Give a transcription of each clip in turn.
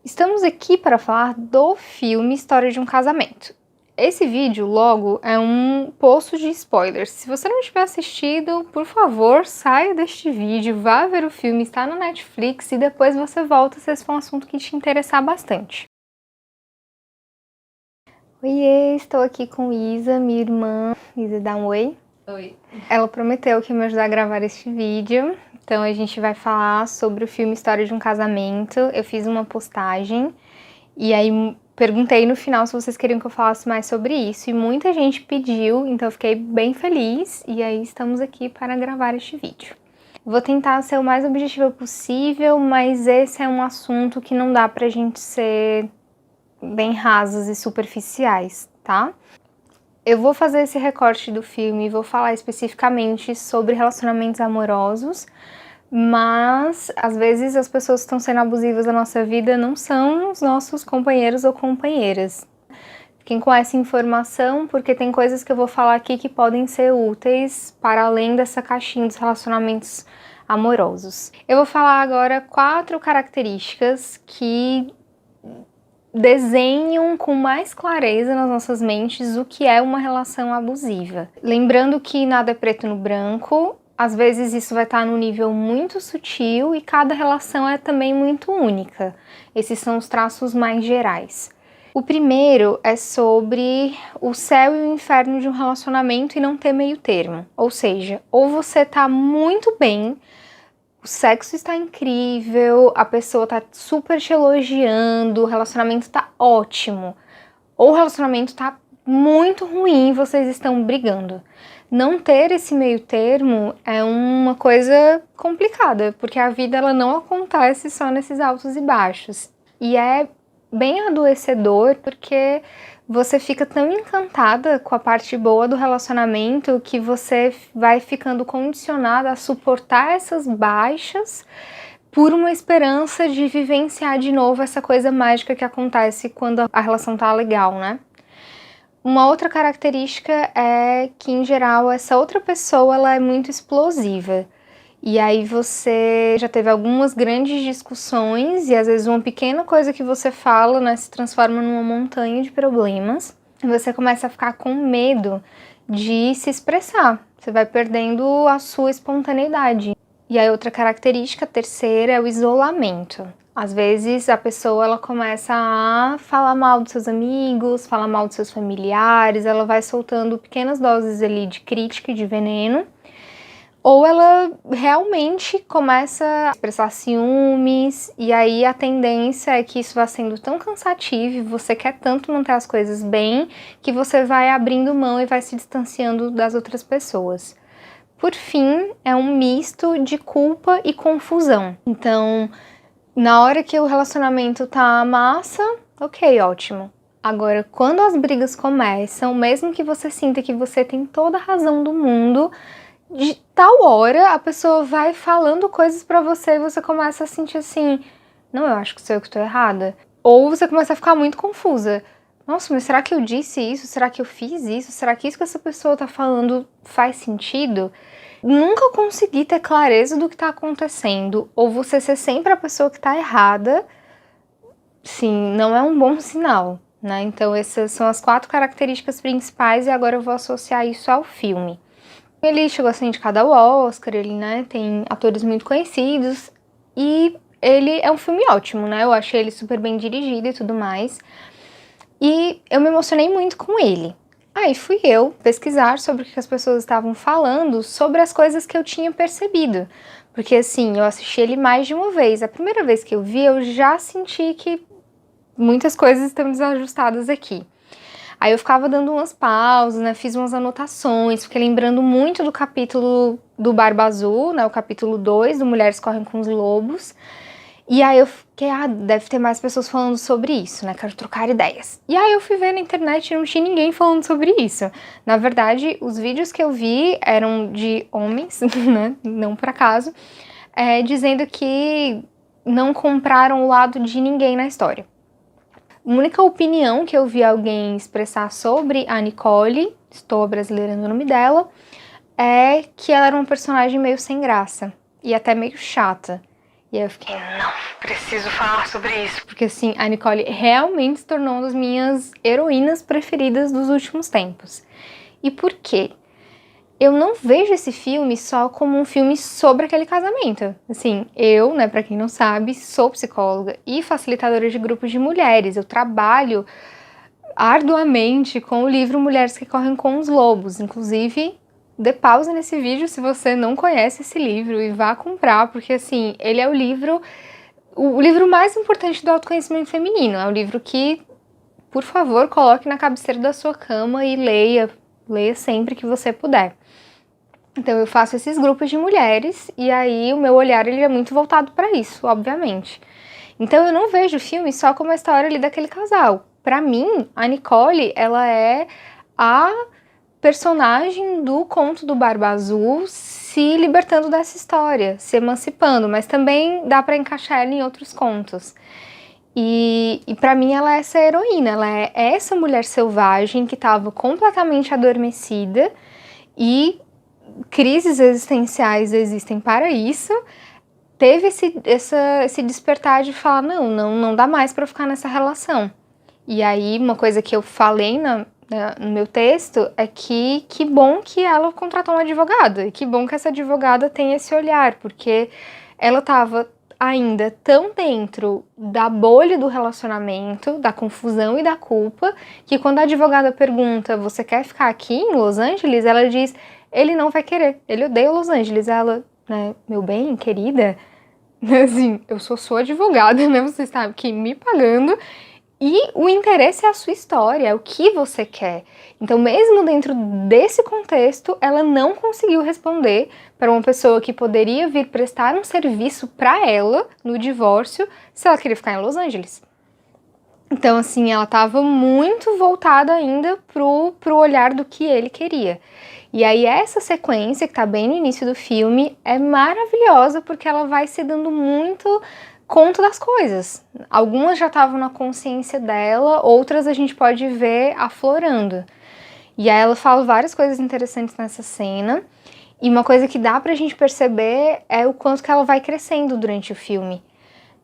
Estamos aqui para falar do filme História de um Casamento. Esse vídeo, logo, é um poço de spoilers. Se você não tiver assistido, por favor, saia deste vídeo, vá ver o filme, está no Netflix e depois você volta se esse for um assunto que te interessar bastante. Oiê, estou aqui com Isa, minha irmã. Isa, dá um oi. Oi. Ela prometeu que ia me ajudar a gravar este vídeo, então a gente vai falar sobre o filme História de um Casamento. Eu fiz uma postagem e aí perguntei no final se vocês queriam que eu falasse mais sobre isso e muita gente pediu, então eu fiquei bem feliz e aí estamos aqui para gravar este vídeo. Vou tentar ser o mais objetiva possível, mas esse é um assunto que não dá pra gente ser bem rasos e superficiais, tá? Eu vou fazer esse recorte do filme e vou falar especificamente sobre relacionamentos amorosos, mas às vezes as pessoas que estão sendo abusivas na nossa vida não são os nossos companheiros ou companheiras. Fiquem com essa informação, porque tem coisas que eu vou falar aqui que podem ser úteis para além dessa caixinha dos relacionamentos amorosos. Eu vou falar agora 4 características que desenham com mais clareza nas nossas mentes o que é uma relação abusiva. Lembrando que nada é preto no branco, às vezes isso vai estar num nível muito sutil e cada relação é também muito única. Esses são os traços mais gerais. O primeiro é sobre o céu e o inferno de um relacionamento e não ter meio termo. Ou seja, ou você tá muito bem, o sexo está incrível, a pessoa tá super te elogiando, o relacionamento tá ótimo. Ou o relacionamento tá muito ruim, vocês estão brigando. Não ter esse meio termo é uma coisa complicada, porque a vida ela não acontece só nesses altos e baixos. E é bem adoecedor, porque você fica tão encantada com a parte boa do relacionamento que você vai ficando condicionada a suportar essas baixas por uma esperança de vivenciar de novo essa coisa mágica que acontece quando a relação tá legal, né? Uma outra característica é que, em geral, essa outra pessoa ela é muito explosiva. E aí você já teve algumas grandes discussões e às vezes uma pequena coisa que você fala, né, se transforma numa montanha de problemas. E você começa a ficar com medo de se expressar. Você vai perdendo a sua espontaneidade. E aí outra característica, terceira, é o isolamento. Às vezes a pessoa ela começa a falar mal dos seus amigos, falar mal dos seus familiares, ela vai soltando pequenas doses ali de crítica e de veneno. Ou ela realmente começa a expressar ciúmes, e aí a tendência é que isso vá sendo tão cansativo e você quer tanto manter as coisas bem, que você vai abrindo mão e vai se distanciando das outras pessoas. Por fim, é um misto de culpa e confusão. Então, na hora que o relacionamento tá massa, ok, ótimo. Agora, quando as brigas começam, mesmo que você sinta que você tem toda a razão do mundo, de tal hora a pessoa vai falando coisas pra você e você começa a sentir assim, não, eu acho que sou eu que tô errada. Ou você começa a ficar muito confusa. Nossa, mas será que eu disse isso? Será que eu fiz isso? Será que isso que essa pessoa tá falando faz sentido? Nunca consegui ter clareza do que tá acontecendo. Ou você ser sempre a pessoa que tá errada, sim, não é um bom sinal, né? Então essas são as 4 características principais e agora eu vou associar isso ao filme. Ele chegou a ser indicado ao Oscar, ele, né, tem atores muito conhecidos e ele é um filme ótimo, né? Eu achei ele super bem dirigido e tudo mais. E eu me emocionei muito com ele. Aí fui eu pesquisar sobre o que as pessoas estavam falando, sobre as coisas que eu tinha percebido. Porque assim, eu assisti ele mais de uma vez. A primeira vez que eu vi, eu já senti que muitas coisas estão desajustadas aqui. Aí eu ficava dando umas pausas, né, fiz umas anotações, fiquei lembrando muito do capítulo do Barba Azul, né, o capítulo 2, do Mulheres Correm com os Lobos. E aí eu fiquei, deve ter mais pessoas falando sobre isso, né, quero trocar ideias. E aí eu fui ver na internet e não tinha ninguém falando sobre isso. Na verdade, os vídeos que eu vi eram de homens, né, não por acaso, dizendo que não compraram o lado de ninguém na história. A única opinião que eu vi alguém expressar sobre a Nicole, estou abrasileirando o nome dela, é que ela era uma personagem meio sem graça e até meio chata. E aí eu fiquei, não, preciso falar sobre isso. Porque assim, a Nicole realmente se tornou uma das minhas heroínas preferidas dos últimos tempos. E por quê? Eu não vejo esse filme só como um filme sobre aquele casamento. Assim, eu, né, pra quem não sabe, sou psicóloga e facilitadora de grupos de mulheres. Eu trabalho arduamente com o livro Mulheres que Correm com os Lobos. Inclusive, dê pausa nesse vídeo se você não conhece esse livro e vá comprar, porque assim, ele é o livro mais importante do autoconhecimento feminino. É o livro que, por favor, coloque na cabeceira da sua cama e leia sempre que você puder. Então eu faço esses grupos de mulheres e aí o meu olhar ele é muito voltado para isso, obviamente. Então eu não vejo o filme só como a história ali daquele casal. Para mim, a Nicole, ela é a personagem do conto do Barba Azul se libertando dessa história, se emancipando, mas também dá para encaixar ela em outros contos. E para mim ela é essa heroína, ela é essa mulher selvagem que estava completamente adormecida e crises existenciais existem para isso, teve esse despertar de falar, não dá mais para ficar nessa relação. E aí, uma coisa que eu falei no meu texto é que bom que ela contratou uma advogada, e que bom que essa advogada tem esse olhar, porque ela estava ainda tão dentro da bolha do relacionamento, da confusão e da culpa, que quando a advogada pergunta, você quer ficar aqui em Los Angeles? Ela diz, ele não vai querer, ele odeia Los Angeles. Ela, né, meu bem, querida, assim, eu sou sua advogada, né, você está aqui me pagando, e o interesse é a sua história, é o que você quer. Então, mesmo dentro desse contexto, ela não conseguiu responder para uma pessoa que poderia vir prestar um serviço para ela no divórcio se ela queria ficar em Los Angeles. Então, assim, ela estava muito voltada ainda pro olhar do que ele queria. E aí essa sequência, que tá bem no início do filme, é maravilhosa porque ela vai se dando muito conta das coisas. Algumas já estavam na consciência dela, outras a gente pode ver aflorando. E aí ela fala várias coisas interessantes nessa cena, e uma coisa que dá pra gente perceber é o quanto que ela vai crescendo durante o filme.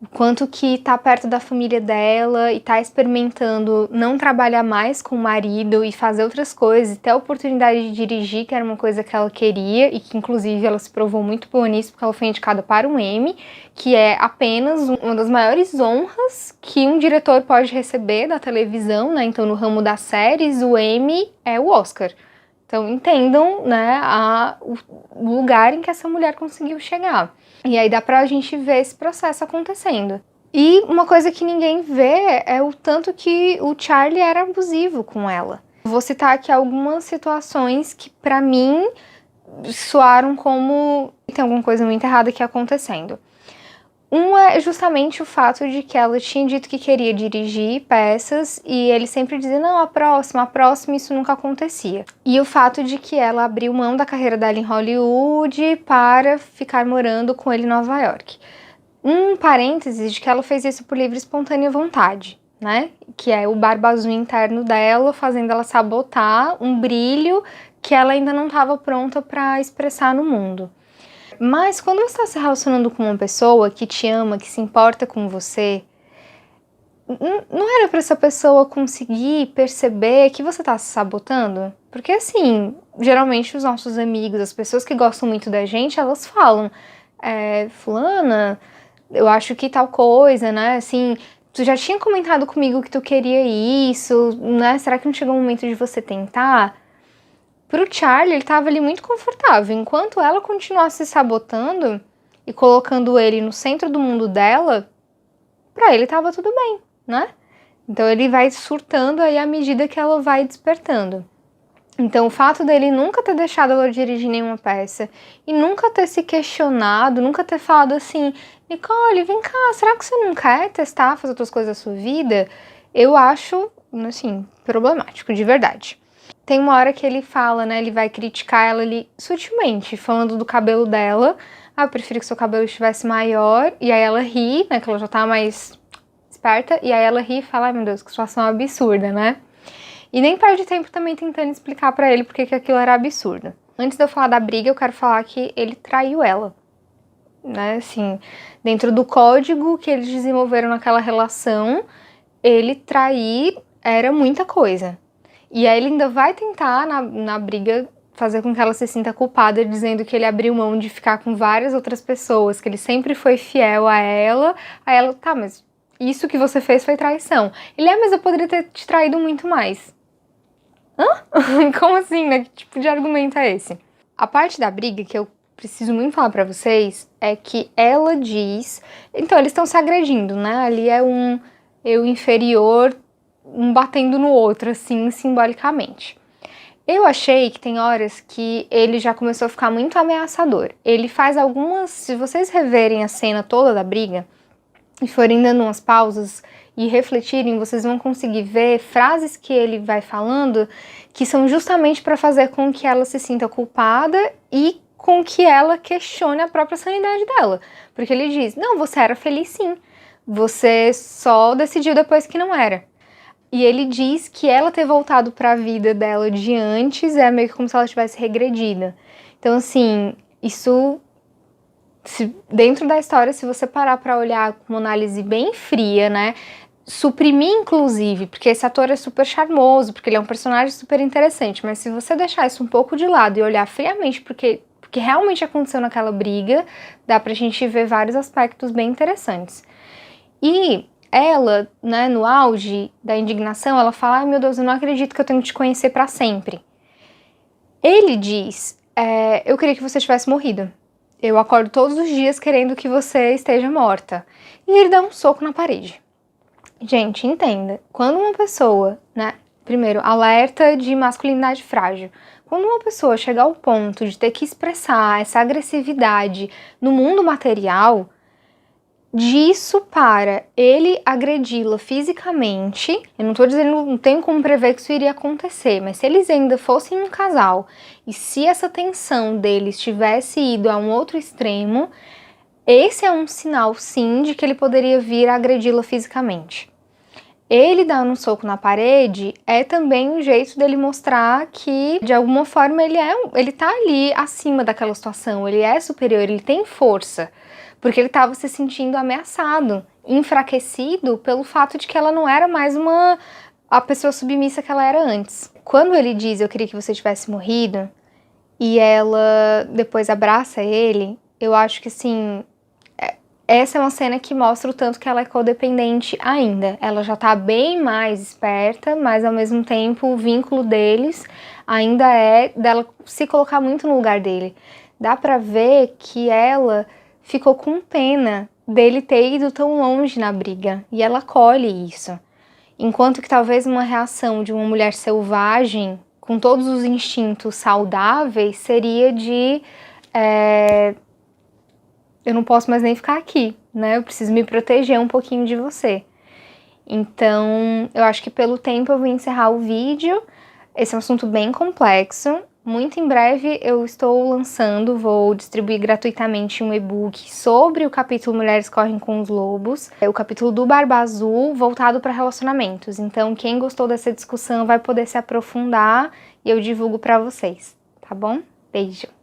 O quanto que tá perto da família dela e tá experimentando não trabalhar mais com o marido e fazer outras coisas, e ter a oportunidade de dirigir, que era uma coisa que ela queria e que inclusive ela se provou muito boa nisso, porque ela foi indicada para um Emmy, que é apenas uma das maiores honras que um diretor pode receber da televisão, né? Então no ramo das séries, o Emmy é o Oscar. Então entendam, né, o lugar em que essa mulher conseguiu chegar. E aí dá pra gente ver esse processo acontecendo. E uma coisa que ninguém vê é o tanto que o Charlie era abusivo com ela. Vou citar aqui algumas situações que pra mim soaram como tem alguma coisa muito errada aqui acontecendo. Uma é justamente o fato de que ela tinha dito que queria dirigir peças e ele sempre dizia, não, a próxima, isso nunca acontecia. E o fato de que ela abriu mão da carreira dela em Hollywood para ficar morando com ele em Nova York. Um parênteses de que ela fez isso por livre e espontânea vontade, né? Que é o Barba Azul interno dela, fazendo ela sabotar um brilho que ela ainda não estava pronta para expressar no mundo. Mas quando você está se relacionando com uma pessoa que te ama, que se importa com você, não era para essa pessoa conseguir perceber que você está se sabotando? Porque assim, geralmente os nossos amigos, as pessoas que gostam muito da gente, elas falam, fulana, eu acho que tal coisa, né, assim, tu já tinha comentado comigo que tu queria isso, né, será que não chegou o momento de você tentar? Pro Charlie, ele tava ali muito confortável. Enquanto ela continuasse se sabotando e colocando ele no centro do mundo dela, pra ele tava tudo bem, né? Então ele vai surtando aí à medida que ela vai despertando. Então o fato dele nunca ter deixado ela dirigir nenhuma peça e nunca ter se questionado, nunca ter falado assim, Nicole, vem cá, será que você não quer testar, fazer outras coisas da sua vida? Eu acho, assim, problemático, de verdade. Tem uma hora que ele fala, né, ele vai criticar ela ali sutilmente, falando do cabelo dela. Ah, eu prefiro que seu cabelo estivesse maior. E aí ela ri, né, que ela já tá mais esperta. E aí ela ri e fala, ai meu Deus, que situação absurda, né? E nem perde tempo também tentando explicar pra ele porque que aquilo era absurdo. Antes de eu falar da briga, eu quero falar que ele traiu ela. né, assim, dentro do código que eles desenvolveram naquela relação, ele trair era muita coisa. E aí ele ainda vai tentar, na briga, fazer com que ela se sinta culpada, dizendo que ele abriu mão de ficar com várias outras pessoas, que ele sempre foi fiel a ela. Aí ela, tá, mas isso que você fez foi traição. Ele, mas eu poderia ter te traído muito mais. Hã? Como assim, né? Que tipo de argumento é esse? A parte da briga que eu preciso muito falar pra vocês é que ela diz... Então, eles estão se agredindo, né? Ali é um eu inferior, um batendo no outro, assim, simbolicamente. Eu achei que tem horas que ele já começou a ficar muito ameaçador. Ele faz algumas... Se vocês reverem a cena toda da briga e forem dando umas pausas e refletirem, vocês vão conseguir ver frases que ele vai falando que são justamente para fazer com que ela se sinta culpada e com que ela questione a própria sanidade dela. Porque ele diz, não, você era feliz sim, você só decidiu depois que não era. E ele diz que ela ter voltado para a vida dela de antes é meio que como se ela tivesse regredido. Então, assim, isso... dentro da história, se você parar para olhar com uma análise bem fria, né, suprimir inclusive, porque esse ator é super charmoso, porque ele é um personagem super interessante, mas se você deixar isso um pouco de lado e olhar friamente porque realmente aconteceu naquela briga, dá pra gente ver vários aspectos bem interessantes. E ela, né, no auge da indignação, ela fala, ai meu Deus, eu não acredito que eu tenho que te conhecer pra sempre. Ele diz, eu queria que você tivesse morrido. Eu acordo todos os dias querendo que você esteja morta. E ele dá um soco na parede. Gente, entenda, quando uma pessoa, né, primeiro, alerta de masculinidade frágil. Quando uma pessoa chega ao ponto de ter que expressar essa agressividade no mundo material, disso para ele agredi-la fisicamente, eu não tô dizendo, não tenho como prever que isso iria acontecer, mas se eles ainda fossem um casal e se essa tensão deles tivesse ido a um outro extremo, esse é um sinal sim de que ele poderia vir a agredi-la fisicamente. Ele dar um soco na parede é também um jeito dele mostrar que, de alguma forma, ele tá ali acima daquela situação, ele é superior, ele tem força, porque ele estava se sentindo ameaçado, enfraquecido pelo fato de que ela não era mais a pessoa submissa que ela era antes. Quando ele diz, eu queria que você tivesse morrido, e ela depois abraça ele, eu acho que, assim, essa é uma cena que mostra o tanto que ela é codependente ainda. Ela já tá bem mais esperta, mas ao mesmo tempo o vínculo deles ainda é dela se colocar muito no lugar dele. Dá pra ver que ela ficou com pena dele ter ido tão longe na briga, e ela acolhe isso. Enquanto que talvez uma reação de uma mulher selvagem, com todos os instintos saudáveis, seria de... eu não posso mais nem ficar aqui, né? Eu preciso me proteger um pouquinho de você. Então, eu acho que pelo tempo eu vou encerrar o vídeo. Esse é um assunto bem complexo. Muito em breve eu estou lançando, vou distribuir gratuitamente um e-book sobre o capítulo Mulheres Correm com os Lobos. É o capítulo do Barba Azul voltado para relacionamentos. Então, quem gostou dessa discussão vai poder se aprofundar e eu divulgo para vocês, tá bom? Beijo!